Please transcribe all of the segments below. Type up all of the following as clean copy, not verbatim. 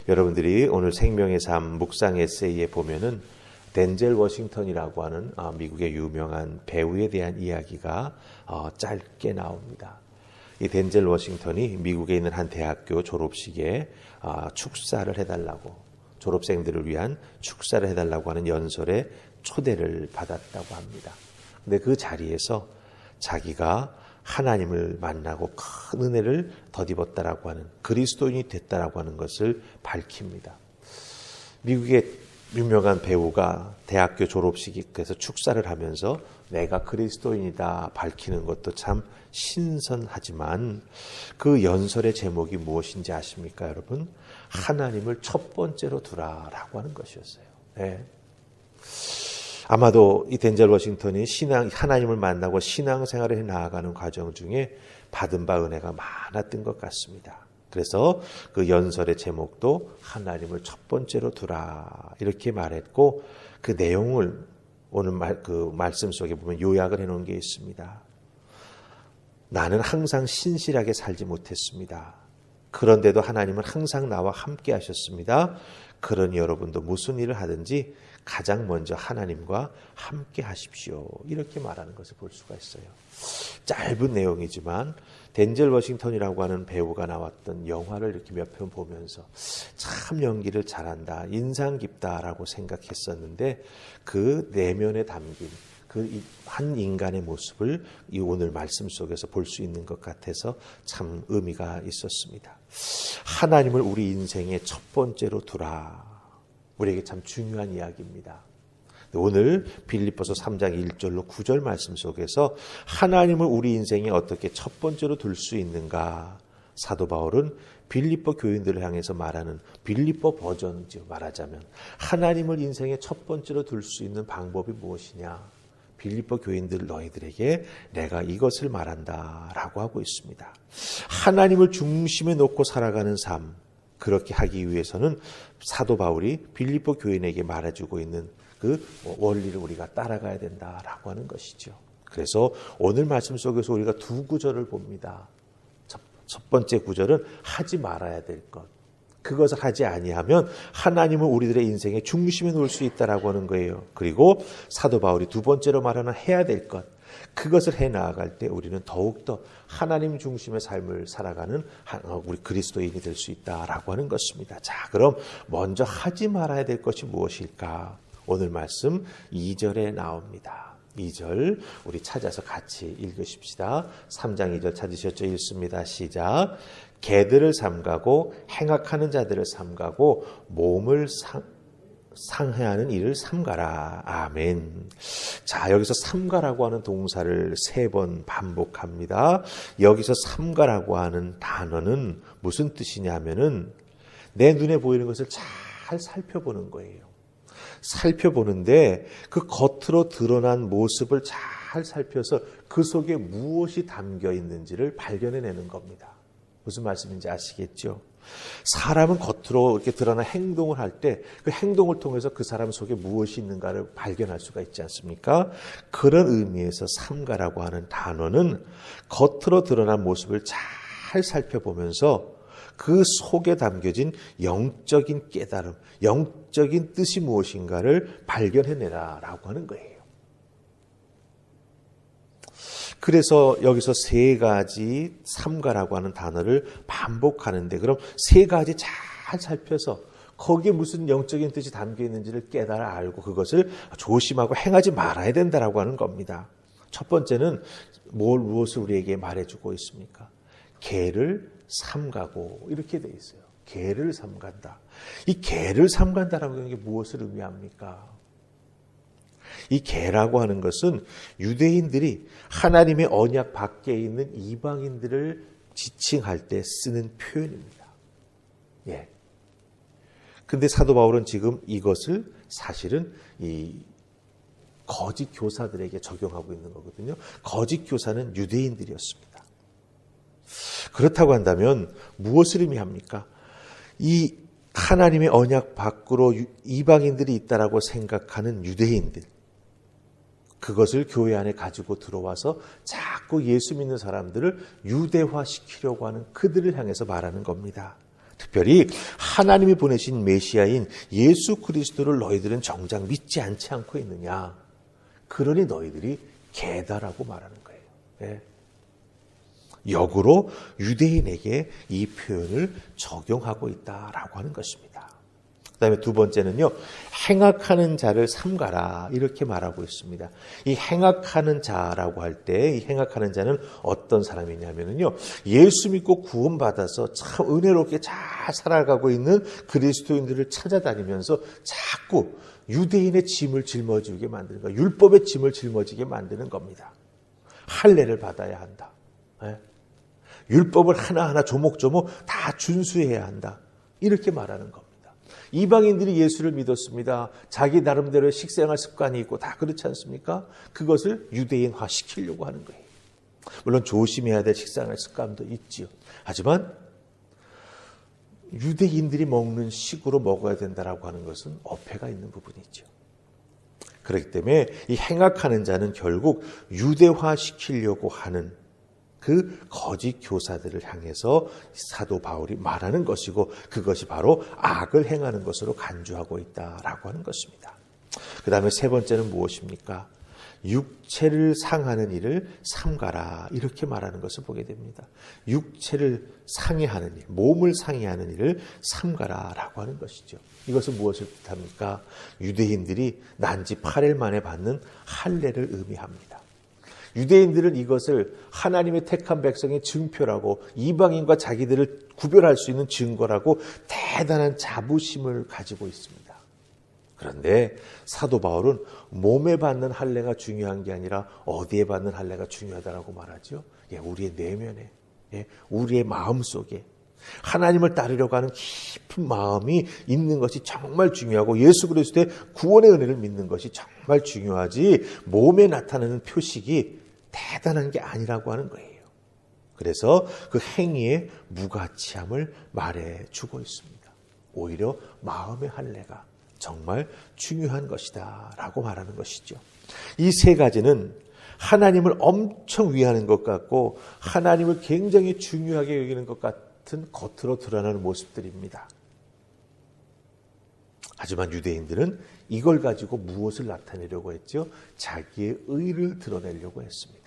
여러분들이 오늘 생명의 삶 묵상 에세이에 보면은 덴젤 워싱턴이라고 하는 미국의 유명한 배우에 대한 이야기가 짧게 나옵니다. 이 덴젤 워싱턴이 미국에 있는 한 대학교 졸업식에 축사를 해달라고, 졸업생들을 위한 축사를 해달라고 하는 연설에 초대를 받았다고 합니다. 근데 그 자리에서 자기가 하나님을 만나고 큰 은혜를 덧입었다라고 하는, 그리스도인이 됐다라고 하는 것을 밝힙니다. 미국의 유명한 배우가 대학교 졸업식에서 축사를 하면서 내가 그리스도인이다 밝히는 것도 참 신선하지만 그 연설의 제목이 무엇인지 아십니까, 여러분? 하나님을 첫 번째로 두라라고 하는 것이었어요. 네. 아마도 이 덴젤 워싱턴이 하나님을 만나고 신앙생활을 해 나아가는 과정 중에 받은 바 은혜가 많았던 것 같습니다. 그래서 그 연설의 제목도 하나님을 첫 번째로 두라 이렇게 말했고, 그 내용을 오늘 그 말씀 속에 보면 요약을 해놓은 게 있습니다. 나는 항상 신실하게 살지 못했습니다. 그런데도 하나님은 항상 나와 함께 하셨습니다. 그러니 여러분도 무슨 일을 하든지 가장 먼저 하나님과 함께 하십시오. 이렇게 말하는 것을 볼 수가 있어요. 짧은 내용이지만 덴젤 워싱턴이라고 하는 배우가 나왔던 영화를 이렇게 몇 편 보면서 참 연기를 잘한다, 인상 깊다라고 생각했었는데 그 내면에 담긴 그 한 인간의 모습을 이 오늘 말씀 속에서 볼 수 있는 것 같아서 참 의미가 있었습니다. 하나님을 우리 인생의 첫 번째로 두라. 우리에게 참 중요한 이야기입니다. 오늘 빌립보서 3장 1절로 9절 말씀 속에서 하나님을 우리 인생에 어떻게 첫 번째로 둘 수 있는가, 사도 바울은 빌립보 교인들을 향해서 말하는 빌립보 버전이죠. 말하자면 하나님을 인생의 첫 번째로 둘 수 있는 방법이 무엇이냐, 빌립보 교인들 너희들에게 내가 이것을 말한다 라고 하고 있습니다. 하나님을 중심에 놓고 살아가는 삶, 그렇게 하기 위해서는 사도 바울이 빌립보 교인에게 말해주고 있는 그 원리를 우리가 따라가야 된다라고 하는 것이죠. 그래서 오늘 말씀 속에서 우리가 두 구절을 봅니다. 첫 번째 구절은 하지 말아야 될 것, 그것을 하지 아니하면 하나님은 우리들의 인생의 중심에 놓을 수 있다라고 하는 거예요. 그리고 사도 바울이 두 번째로 말하는 해야 될 것, 그것을 해 나아갈 때 우리는 더욱더 하나님 중심의 삶을 살아가는 우리 그리스도인이 될 수 있다라고 하는 것입니다. 자, 그럼 먼저 하지 말아야 될 것이 무엇일까? 오늘 말씀 2절에 나옵니다. 2절 우리 찾아서 같이 읽으십시다. 3장 2절 찾으셨죠? 읽습니다. 시작. 개들을 삼가고 행악하는 자들을 삼가고 몸을 상해하는 일을 삼가라. 아멘. 자, 여기서 삼가라고 하는 동사를 3번 반복합니다. 여기서 삼가라고 하는 단어는 무슨 뜻이냐면은 내 눈에 보이는 것을 잘 살펴보는 거예요. 살펴보는데 그 겉으로 드러난 모습을 잘 살펴서 그 속에 무엇이 담겨 있는지를 발견해내는 겁니다. 무슨 말씀인지 아시겠죠? 사람은 겉으로 이렇게 드러난 행동을 할 때 그 행동을 통해서 그 사람 속에 무엇이 있는가를 발견할 수가 있지 않습니까? 그런 의미에서 삼가라고 하는 단어는 겉으로 드러난 모습을 잘 살펴보면서 그 속에 담겨진 영적인 깨달음, 영적인 뜻이 무엇인가를 발견해내라라고 하는 거예요. 그래서 여기서 3가지 삼가라고 하는 단어를 반복하는데, 그럼 3가지 잘 살펴서 거기에 무슨 영적인 뜻이 담겨 있는지를 깨달아 알고 그것을 조심하고 행하지 말아야 된다라고 하는 겁니다. 첫 번째는 무엇을 우리에게 말해주고 있습니까? 개를 삼가고 이렇게 돼 있어요. 개를 삼간다. 이 개를 삼간다라고 하는 게 무엇을 의미합니까? 이 개라고 하는 것은 유대인들이 하나님의 언약 밖에 있는 이방인들을 지칭할 때 쓰는 표현입니다. 예. 근데 사도 바울은 지금 이것을 사실은 이 거짓 교사들에게 적용하고 있는 거거든요. 거짓 교사는 유대인들이었습니다. 그렇다고 한다면 무엇을 의미합니까? 이 하나님의 언약 밖으로 이방인들이 있다라고 생각하는 유대인들, 그것을 교회 안에 가지고 들어와서 자꾸 예수 믿는 사람들을 유대화시키려고 하는 그들을 향해서 말하는 겁니다. 특별히 하나님이 보내신 메시아인 예수 그리스도를 너희들은 정작 믿지 않고 있느냐. 그러니 너희들이 개다라고 말하는 거예요. 예. 역으로 유대인에게 이 표현을 적용하고 있다라고 하는 것입니다. 그 다음에 두 번째는요, 행악하는 자를 삼가라 이렇게 말하고 있습니다. 이 행악하는 자라고 할 때 이 행악하는 자는 어떤 사람이냐면요, 예수 믿고 구원받아서 참 은혜롭게 잘 살아가고 있는 그리스도인들을 찾아다니면서 자꾸 유대인의 짐을 짊어지게 만드는 거, 율법의 짐을 짊어지게 만드는 겁니다. 할례를 받아야 한다. 네? 율법을 하나하나 조목조목 다 준수해야 한다. 이렇게 말하는 겁니다. 이방인들이 예수를 믿었습니다. 자기 나름대로의 식생활 습관이 있고 다 그렇지 않습니까? 그것을 유대인화 시키려고 하는 거예요. 물론 조심해야 될 식생활 습관도 있지요. 하지만 유대인들이 먹는 식으로 먹어야 된다라고 하는 것은 어폐가 있는 부분이죠. 그렇기 때문에 이 행악하는 자는 결국 유대화 시키려고 하는 그 거짓 교사들을 향해서 사도 바울이 말하는 것이고, 그것이 바로 악을 행하는 것으로 간주하고 있다라고 하는 것입니다. 그 다음에 세 번째는 무엇입니까? 육체를 상하는 일을 삼가라 이렇게 말하는 것을 보게 됩니다. 육체를 상해하는 일, 몸을 상해하는 일을 삼가라라고 하는 것이죠. 이것은 무엇을 뜻합니까? 유대인들이 난지 8일 만에 받는 할례를 의미합니다. 유대인들은 이것을 하나님의 택한 백성의 증표라고, 이방인과 자기들을 구별할 수 있는 증거라고 대단한 자부심을 가지고 있습니다. 그런데 사도 바울은 몸에 받는 할례가 중요한 게 아니라 어디에 받는 할례가 중요하다라고 말하죠. 우리의 내면에, 우리의 마음속에 하나님을 따르려고 하는 깊은 마음이 있는 것이 정말 중요하고, 예수 그리스도의 구원의 은혜를 믿는 것이 정말 중요하지, 몸에 나타나는 표식이 대단한 게 아니라고 하는 거예요. 그래서 그 행위의 무가치함을 말해주고 있습니다. 오히려 마음의 할례가 정말 중요한 것이다 라고 말하는 것이죠. 이 세 가지는 하나님을 엄청 위하는 것 같고 하나님을 굉장히 중요하게 여기는 것 같은 겉으로 드러나는 모습들입니다. 하지만 유대인들은 이걸 가지고 무엇을 나타내려고 했죠? 자기의 의를 드러내려고 했습니다.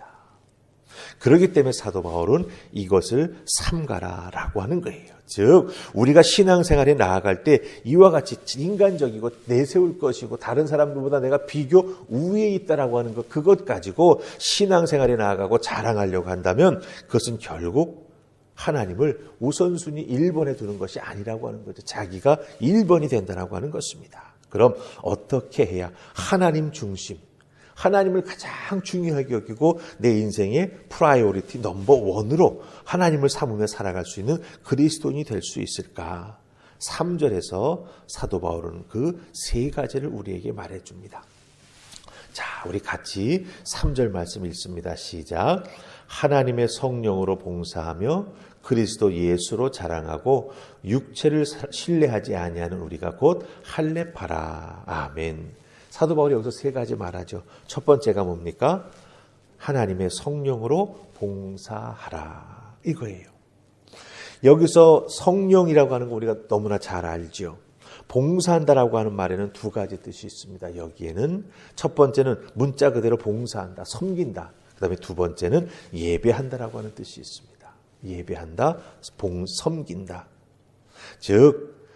그렇기 때문에 사도 바울은 이것을 삼가라라고 하는 거예요. 즉 우리가 신앙생활에 나아갈 때 이와 같이 인간적이고 내세울 것이고 다른 사람들보다 내가 비교 우위에 있다라고 하는 것, 그것 가지고 신앙생활에 나아가고 자랑하려고 한다면 그것은 결국 하나님을 우선순위 1번에 두는 것이 아니라고 하는 거죠. 자기가 1번이 된다라고 하는 것입니다. 그럼 어떻게 해야 하나님 중심, 하나님을 가장 중요하게 여기고 내 인생의 프라이오리티 넘버 원으로 하나님을 삼으며 살아갈 수 있는 그리스도인이 될 수 있을까? 3절에서 사도 바울은 그 세 가지를 우리에게 말해줍니다. 자, 우리 같이 3절 말씀 읽습니다. 시작. 하나님의 성령으로 봉사하며 그리스도 예수로 자랑하고 육체를 신뢰하지 아니하는 우리가 곧 할례파라. 아멘. 사도 바울이 여기서 세 가지 말하죠. 첫 번째가 뭡니까? 하나님의 성령으로 봉사하라. 이거예요. 여기서 성령이라고 하는 거 우리가 너무나 잘 알죠. 봉사한다라고 하는 말에는 두 가지 뜻이 있습니다. 여기에는 첫 번째는 문자 그대로 봉사한다, 섬긴다. 그 다음에 두 번째는 예배한다라고 하는 뜻이 있습니다. 예배한다, 섬긴다. 즉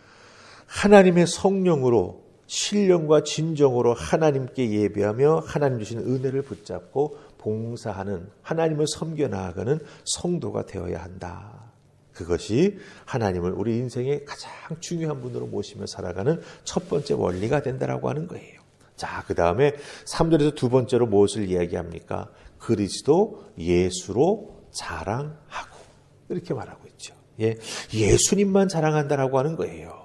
하나님의 성령으로 신령과 진정으로 하나님께 예배하며 하나님 주시는 은혜를 붙잡고 봉사하는, 하나님을 섬겨 나아가는 성도가 되어야 한다. 그것이 하나님을 우리 인생의 가장 중요한 분으로 모시며 살아가는 첫 번째 원리가 된다라고 하는 거예요. 자, 그 다음에 3절에서 두 번째로 무엇을 이야기합니까? 그리스도 예수로 자랑하고 이렇게 말하고 있죠. 예수님만 자랑한다라고 하는 거예요.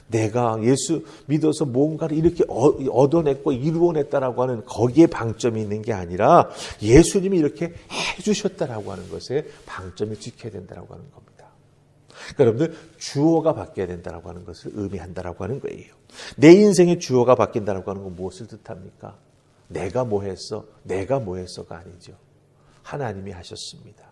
내가 예수 믿어서 뭔가를 이렇게 얻어냈고 이루어냈다라고 하는 거기에 방점이 있는 게 아니라 예수님이 이렇게 해주셨다라고 하는 것에 방점을 지켜야 된다라고 하는 겁니다. 그러니까 여러분들 주어가 바뀌어야 된다라고 하는 것을 의미한다라고 하는 거예요. 내 인생의 주어가 바뀐다라고 하는 건 무엇을 뜻합니까? 내가 뭐 했어? 내가 뭐 했어가 아니죠. 하나님이 하셨습니다.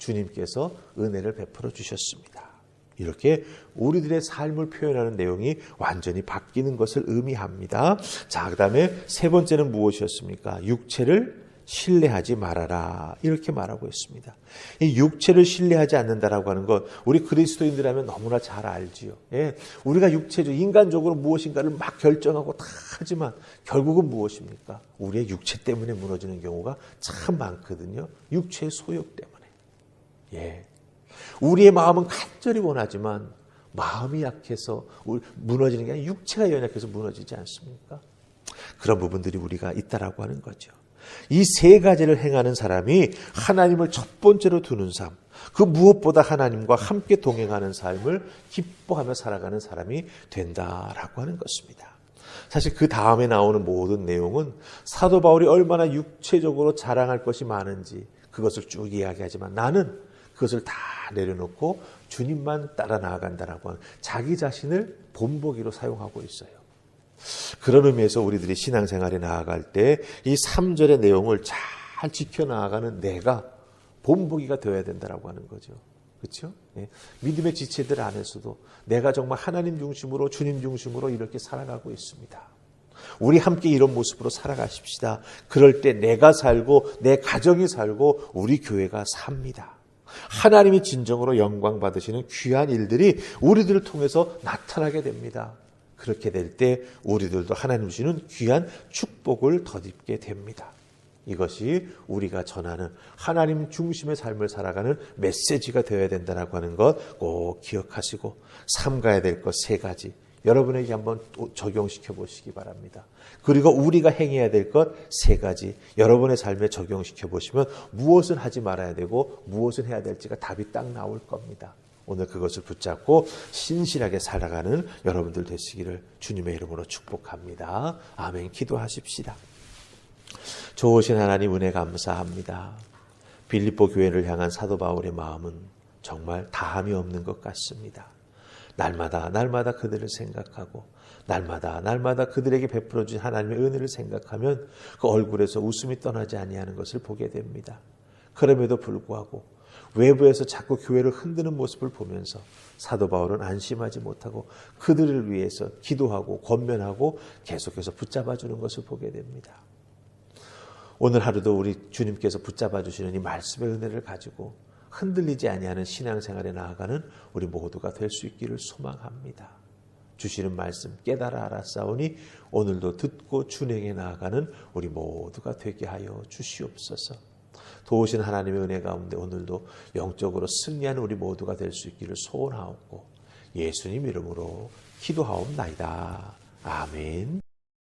주님께서 은혜를 베풀어 주셨습니다. 이렇게 우리들의 삶을 표현하는 내용이 완전히 바뀌는 것을 의미합니다. 자, 그 다음에 세 번째는 무엇이었습니까? 육체를 신뢰하지 말아라. 이렇게 말하고 있습니다. 이 육체를 신뢰하지 않는다라고 하는 것, 우리 그리스도인들이라면 너무나 잘 알지요. 예, 우리가 육체적, 인간적으로 무엇인가를 막 결정하고 다 하지만 결국은 무엇입니까? 우리의 육체 때문에 무너지는 경우가 참 많거든요. 육체의 소욕 때문에. 예. 우리의 마음은 간절히 원하지만 마음이 약해서 무너지는 게 아니라 육체가 연약해서 무너지지 않습니까? 그런 부분들이 우리가 있다라고 하는 거죠. 이 세 가지를 행하는 사람이 하나님을 첫 번째로 두는 삶, 그 무엇보다 하나님과 함께 동행하는 삶을 기뻐하며 살아가는 사람이 된다라고 하는 것입니다. 사실 그 다음에 나오는 모든 내용은 사도 바울이 얼마나 육체적으로 자랑할 것이 많은지 그것을 쭉 이야기하지만 나는 그것을 다 내려놓고 주님만 따라 나아간다라고 하는 자기 자신을 본보기로 사용하고 있어요. 그런 의미에서 우리들이 신앙생활에 나아갈 때 이 3절의 내용을 잘 지켜나가는 내가 본보기가 되어야 된다라고 하는 거죠. 그렇죠? 예. 믿음의 지체들 안에서도 내가 정말 하나님 중심으로 주님 중심으로 이렇게 살아가고 있습니다. 우리 함께 이런 모습으로 살아가십시다. 그럴 때 내가 살고 내 가정이 살고 우리 교회가 삽니다. 하나님이 진정으로 영광 받으시는 귀한 일들이 우리들을 통해서 나타나게 됩니다. 그렇게 될 때 우리들도 하나님 주시는 귀한 축복을 덧입게 됩니다. 이것이 우리가 전하는 하나님 중심의 삶을 살아가는 메시지가 되어야 된다고 하는 것 꼭 기억하시고 삼가야 될 것 세 가지 여러분에게 한번 적용시켜 보시기 바랍니다. 그리고 우리가 행해야 될 것 세 가지 여러분의 삶에 적용시켜 보시면 무엇을 하지 말아야 되고 무엇을 해야 될지가 답이 딱 나올 겁니다. 오늘 그것을 붙잡고 신실하게 살아가는 여러분들 되시기를 주님의 이름으로 축복합니다. 아멘. 기도하십시다. 좋으신 하나님 은혜 감사합니다. 빌립보 교회를 향한 사도 바울의 마음은 정말 다함이 없는 것 같습니다. 날마다 그들을 생각하고 날마다 그들에게 베풀어 주신 하나님의 은혜를 생각하면 그 얼굴에서 웃음이 떠나지 아니하는 것을 보게 됩니다. 그럼에도 불구하고 외부에서 자꾸 교회를 흔드는 모습을 보면서 사도 바울은 안심하지 못하고 그들을 위해서 기도하고 권면하고 계속해서 붙잡아 주는 것을 보게 됩니다. 오늘 하루도 우리 주님께서 붙잡아 주시는 이 말씀의 은혜를 가지고 흔들리지 아니하는 신앙생활에 나아가는 우리 모두가 될 수 있기를 소망합니다. 주시는 말씀 깨달아 알았사오니 오늘도 듣고 준행해 나아가는 우리 모두가 되게 하여 주시옵소서. 도우신 하나님의 은혜 가운데 오늘도 영적으로 승리하는 우리 모두가 될 수 있기를 소원하옵고 예수님 이름으로 기도하옵나이다. 아멘.